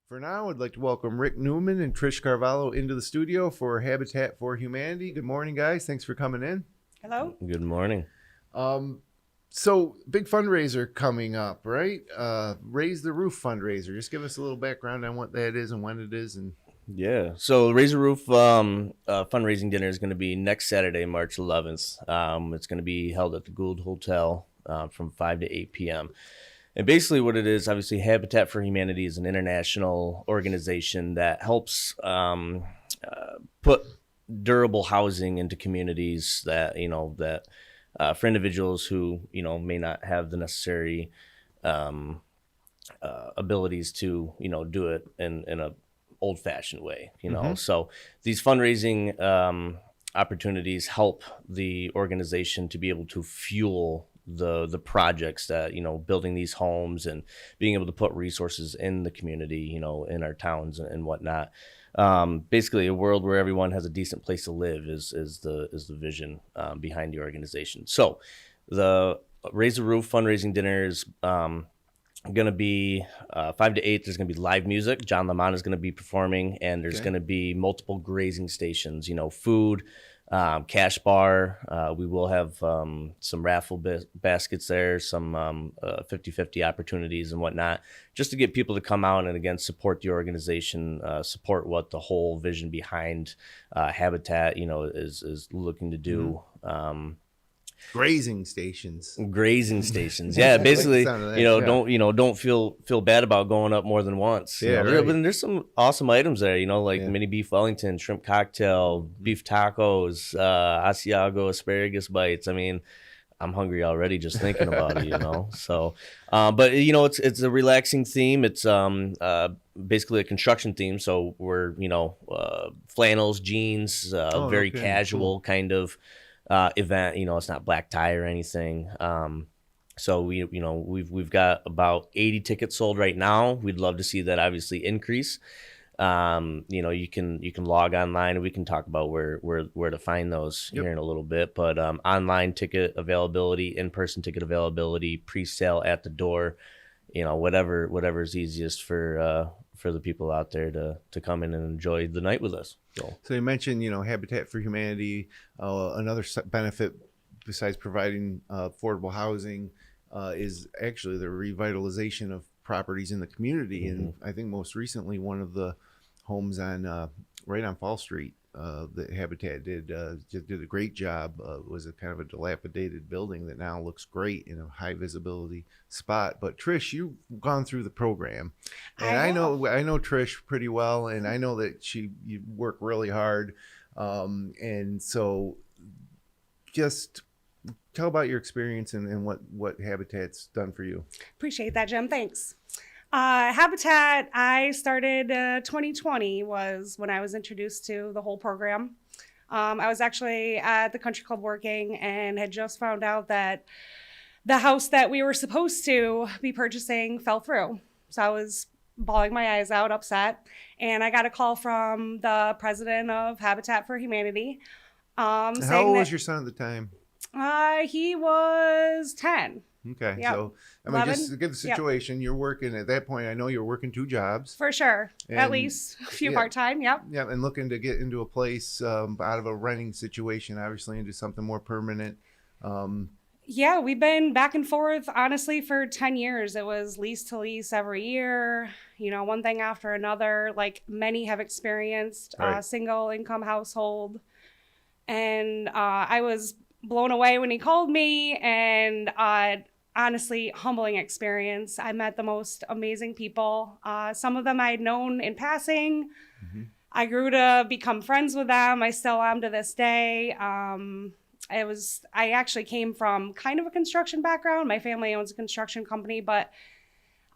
For now, I'd like to welcome Rick Newman and Trish Carvalho into the studio for Habitat for Humanity. Good morning, guys. Thanks for coming in. Hello. Good morning. So, big fundraiser coming up, right? Raise the Roof fundraiser. Just give us a little background on what that is and when it is. And Yeah. So Raise the Roof fundraising dinner is going to be next Saturday, March 11th. It's going to be held at the Gould Hotel from 5 to 8 p.m. And basically what it is, obviously, Habitat for Humanity is an international organization that helps put durable housing into communities that, for individuals who, may not have the necessary abilities to, do it in a old-fashioned way, So these fundraising opportunities help the organization to be able to fuel the projects that, building these homes and being able to put resources in the community, in our towns and whatnot. Basically a world where everyone has a decent place to live is the vision behind the organization. So the Raise the Roof fundraising dinner is going to be 5 to 8. There's going to be live music. John Lamont is going to be performing, and there's going to be multiple grazing stations, food, cash bar. We will have some raffle baskets there, some 50-50 opportunities and whatnot, just to get people to come out and, again, support the organization, support what the whole vision behind Habitat, is looking to do. grazing stations. Yeah, basically, don't feel bad about going up more than once. Yeah, right. But there's some awesome items there, like mini beef Wellington, shrimp cocktail, beef tacos, Asiago asparagus bites. I mean, I'm hungry already just thinking about it, So, but it's a relaxing theme. It's basically a construction theme. So we're flannels, jeans, very casual kind of event. It's not black tie or anything. So we've got about 80 tickets sold right now. We'd love to see that obviously increase. You can log online, and we can talk about where to find those here in a little bit. But online ticket availability, in-person ticket availability, pre-sale at the door, whatever is easiest for the people out there to come in and enjoy the night with us. So you mentioned, Habitat for Humanity. Another benefit besides providing affordable housing is actually the revitalization of properties in the community. Mm-hmm. And I think most recently one of the homes on right on Fall Street that Habitat did a great job. Was a kind of a dilapidated building that now looks great in a high visibility spot. But Trish, you've gone through the program, and I know Trish pretty well, and I know that you work really hard, and so just tell about your experience and what Habitat's done for you. Appreciate that, Jim. Thanks. Habitat, I started 2020 was when I was introduced to the whole program. I was actually at the country club working and had just found out that the house that we were supposed to be purchasing fell through. So I was bawling my eyes out, upset. And I got a call from the president of Habitat for Humanity. How old was your son at the time? He was 10. Okay. Yep. So, 11? Just to give the situation, you're working at that point. I know you're working 2 jobs. For sure. At least a few part-time. Yep. Yeah. And looking to get into a place out of a renting situation, obviously into something more permanent. Yeah, we've been back and forth, honestly, for 10 years. It was lease to lease every year, one thing after another, like many have experienced, right. Single income household. And I was blown away when he called me, and honestly, humbling experience. I met the most amazing people. Some of them I had known in passing. Mm-hmm. I grew to become friends with them. I still am to this day. I actually came from kind of a construction background. My family owns a construction company, but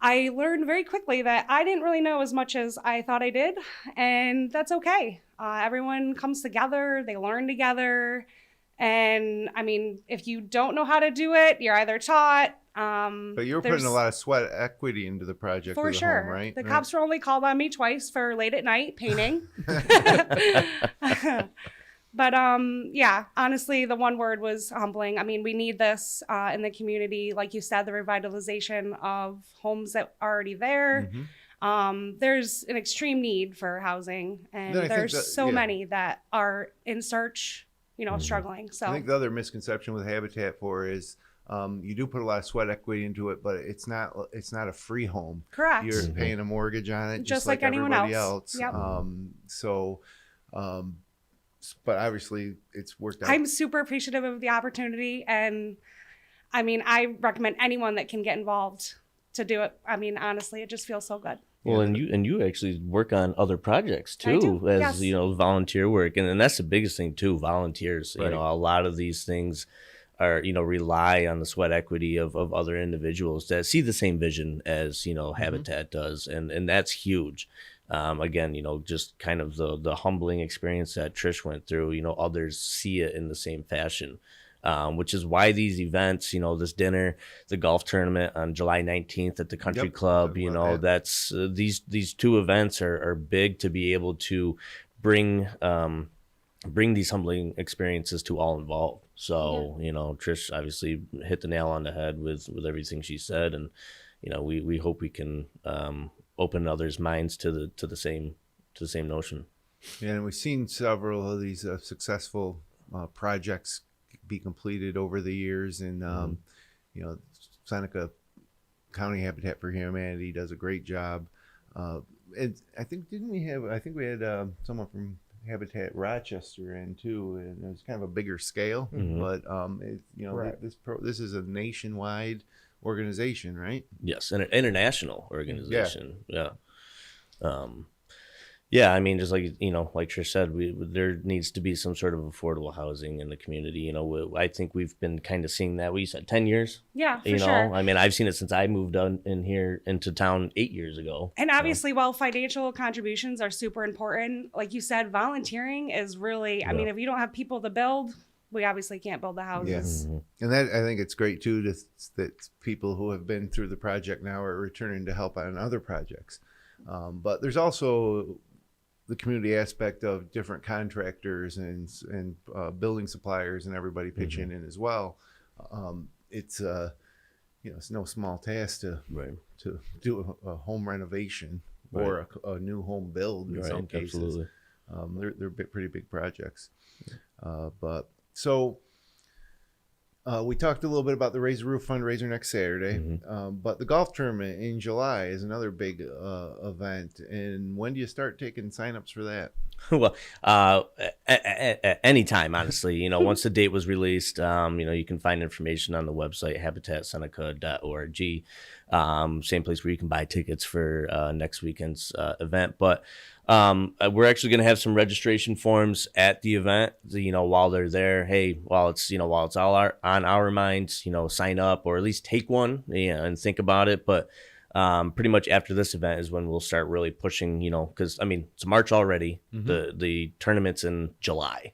I learned very quickly that I didn't really know as much as I thought I did, and that's okay. Everyone comes together, they learn together, and I mean, if you don't know how to do it, you're either taught. But you're putting a lot of sweat equity into the project for sure. Home, right? The cops were only called on me twice for late at night painting. But yeah, honestly, the one word was humbling. I mean, we need this in the community. Like you said, the revitalization of homes that are already there. There's an extreme need for housing, and Then I think there's that- so yeah. many that are in search, struggling. So I think the other misconception with Habitat for is you do put a lot of sweat equity into it, but it's not a free home. correct. You're paying a mortgage on it, Just like anyone everybody else. else. Yep. But obviously it's worked out. I'm super appreciative of the opportunity, and I mean, I recommend anyone that can get involved to do it. I mean, honestly, it just feels so good. Well, and you actually work on other projects I too, do, as yes. volunteer work, and that's the biggest thing too. Volunteers, Right. a lot of these things are rely on the sweat equity of other individuals that see the same vision as Habitat does, and that's huge. Again, just kind of the humbling experience that Trish went through. Others see it in the same fashion. Which is why these events, this dinner, the golf tournament on July 19th at the country Yep, club, talk about that. that's these two events are big to be able to bring these humbling experiences to all involved. So, Trish obviously hit the nail on the head with everything she said. And, we hope we can open others' minds to the same notion. Yeah, and we've seen several of these successful projects be completed over the years, and Seneca County Habitat for Humanity does a great job. And I think we had someone from Habitat Rochester in too, and it was kind of a bigger scale. But Correct. this is a nationwide organization, right? Yes, an international organization. Yeah. Yeah, I mean, just like like Trish said, there needs to be some sort of affordable housing in the community. I think we've been kind of seeing that. You said 10 years. Yeah, for sure. I mean, I've seen it since I moved in here into town 8 years ago. And obviously, while financial contributions are super important, like you said, volunteering is really, I mean, if you don't have people to build, we obviously can't build the houses. Yes. And that, I think it's great too that people who have been through the project now are returning to help on other projects. But there's also the community aspect of different contractors and building suppliers and everybody pitching in as well. It's no small task to do a home renovation or a new home build in some cases. Absolutely. They're pretty big projects. So we talked a little bit about the Raise the Roof fundraiser next Saturday, but the golf tournament in July is another big event. And when do you start taking signups for that? Well, anytime, honestly. Once the date was released, you can find information on the website, habitatseneca.org. Same place where you can buy tickets for next weekend's event. But we're actually going to have some registration forms at the event. While they're there, while it's all on our minds, sign up or at least take one, and think about it. But pretty much after this event is when we'll start really pushing, because I mean, it's March already. The tournament's in July,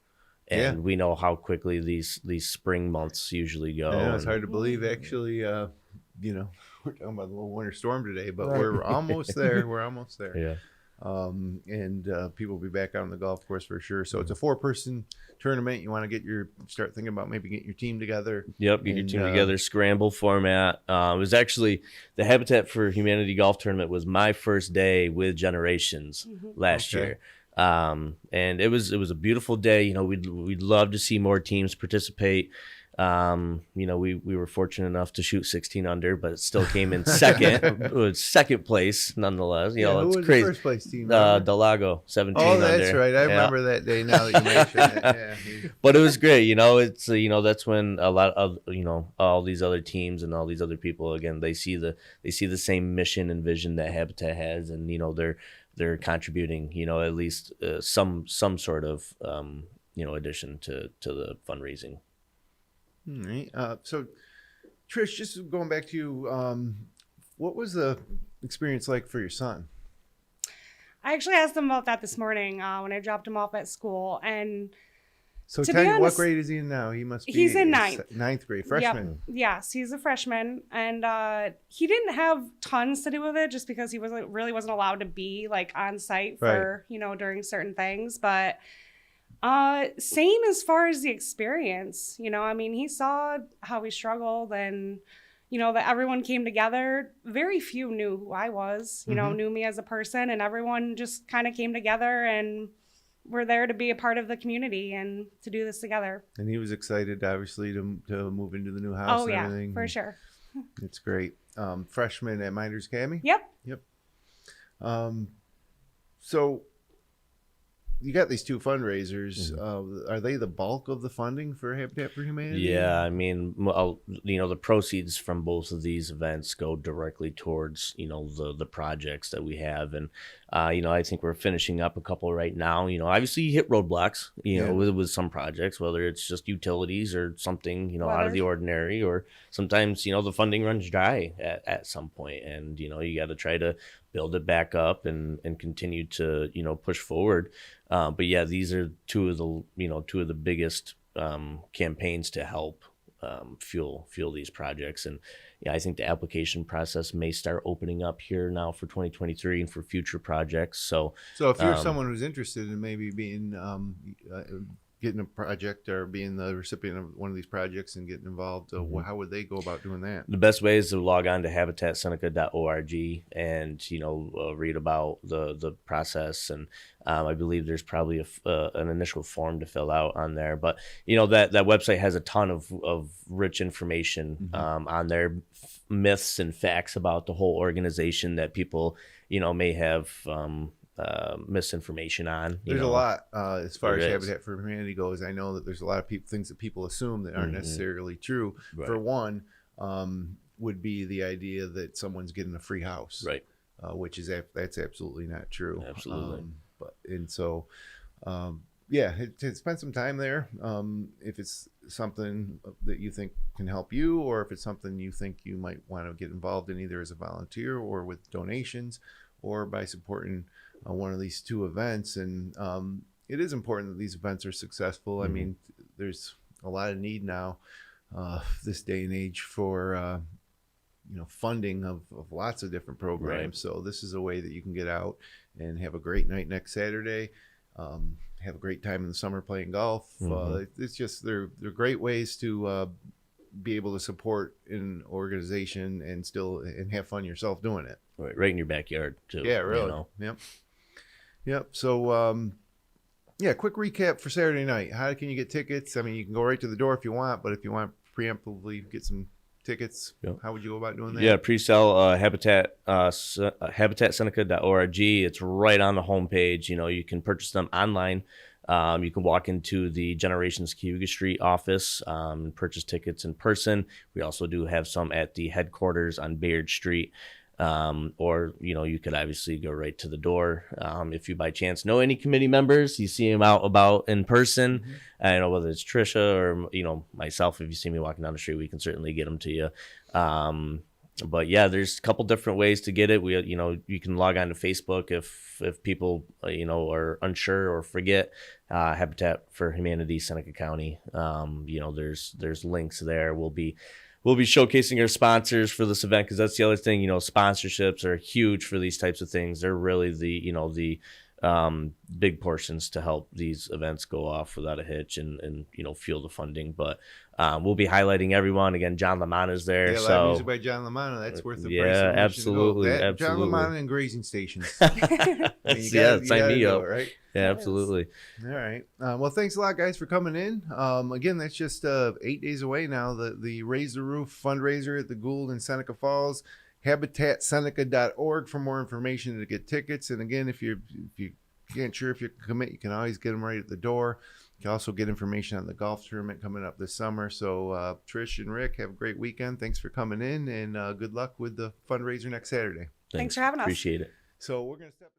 and we know how quickly these spring months usually go. I know it's hard to believe, actually. We're talking about a little winter storm today, but we're almost there. We're almost there. Yeah. And people will be back out on the golf course for sure. So it's a 4-person tournament. You want to start thinking about maybe getting your team together. Yep, get your team together, scramble format. It was actually the Habitat for Humanity golf tournament was my first day with Generations last year. And it was a beautiful day. We'd love to see more teams participate. We were fortunate enough to shoot 16 under, but it still came in second place nonetheless. Who It's was crazy. the first place team? Delago 17 Oh, under. that's right. I remember that day now that you mentioned it. Yeah. But it was great. It's that's when a lot of all these other teams and all these other people, again, they see the same mission and vision that Habitat has, and they're contributing at least some sort of addition to the fundraising. All right. So, Trish, just going back to you, what was the experience like for your son? I actually asked him about that this morning when I dropped him off at school. And So to tell be me, what honest, grade is he in now? He must be he's in ninth. Ninth grade, freshman. Yep. Yes, he's a freshman. And he didn't have tons to do with it just because he really wasn't allowed to be like on site for, during certain things. But same as far as the experience, I mean, he saw how we struggled, and that everyone came together. Very few knew who I was, knew me as a person, and everyone just kind of came together and we're there to be a part of the community and to do this together. And he was excited, obviously, to move into the new house. Oh, and yeah, everything. for sure. It's great. Freshman at Minders Academy? Yep. So you got these two fundraisers. Are they the bulk of the funding for Habitat for Humanity? Yeah, I mean, the proceeds from both of these events go directly towards, the projects that we have. And, I think we're finishing up a couple right now. Obviously you hit roadblocks, with some projects, whether it's just utilities or something, out of the ordinary, or sometimes, the funding runs dry at some point, and, you got to try to build it back up and continue to, push forward. But yeah, these are two of the biggest campaigns to help fuel these projects. And yeah, I think the application process may start opening up here now for 2023 and for future projects. So if you're someone who's interested in maybe being getting a project or being the recipient of one of these projects and getting involved, how would they go about doing that? The best way is to log on to habitatseneca.org and read about the process. And I believe there's probably an initial form to fill out on there. But that website has a ton of rich information on there, myths and facts about the whole organization that people may have misinformation on. There's a lot as far as Habitat for Humanity goes. I know that there's a lot of things that people assume that aren't necessarily true. Right. For one, would be the idea that someone's getting a free house, right? Which is that's absolutely not true. Absolutely. Spend some time there. If it's something that you think can help you, or if it's something you think you might want to get involved in, either as a volunteer or with donations, or by supporting one of these two events. And it is important that these events are successful. I mean, there's a lot of need now this day and age for funding of lots of different programs. Right. So this is a way that you can get out and have a great night next Saturday, have a great time in the summer playing golf. It's just they're great ways to be able to support an organization and have fun yourself doing it. Right in your backyard too. Yeah, really. Yep. So quick recap for Saturday night. How can you get tickets? I mean, you can go right to the door if you want, but if you want preemptively get some tickets, how would you go about doing that? Yeah, pre-sale habitatseneca.org. It's right on the homepage. You can purchase them online. You can walk into the Generations Cayuga Street office and purchase tickets in person. We also do have some at the headquarters on Bayard Street. Or you could obviously go right to the door. If you by chance know any committee members, you see them out about in person. I know whether it's Trisha or myself. If you see me walking down the street, we can certainly get them to you. But yeah, there's a couple different ways to get it. You can log on to Facebook if people are unsure or forget. Habitat for Humanity, Seneca County. There's links there. We'll be showcasing our sponsors for this event, because that's the other thing. Sponsorships are huge for these types of things. They're really the big portions to help these events go off without a hitch and fuel the funding. But we'll be highlighting everone. Again, John LaManna is there. Yeah, live music by John LaManna. That's worth the price. Yeah, absolutely. John LaManna and grazing stations. Sign me up. Right? Yeah, absolutely. All right. Well, thanks a lot, guys, for coming in. Again, that's just 8 days away now. The Raise the Roof fundraiser at the Gould in Seneca Falls. habitatseneca.org for more information to get tickets. And again, if you can't sure if you can commit, you can always get them right at the door. You can also get information on the golf tournament coming up this summer. So Trish and Rick, have a great weekend. Thanks for coming in, and good luck with the fundraiser next Saturday. Thanks for having us. Appreciate it. So we're going to step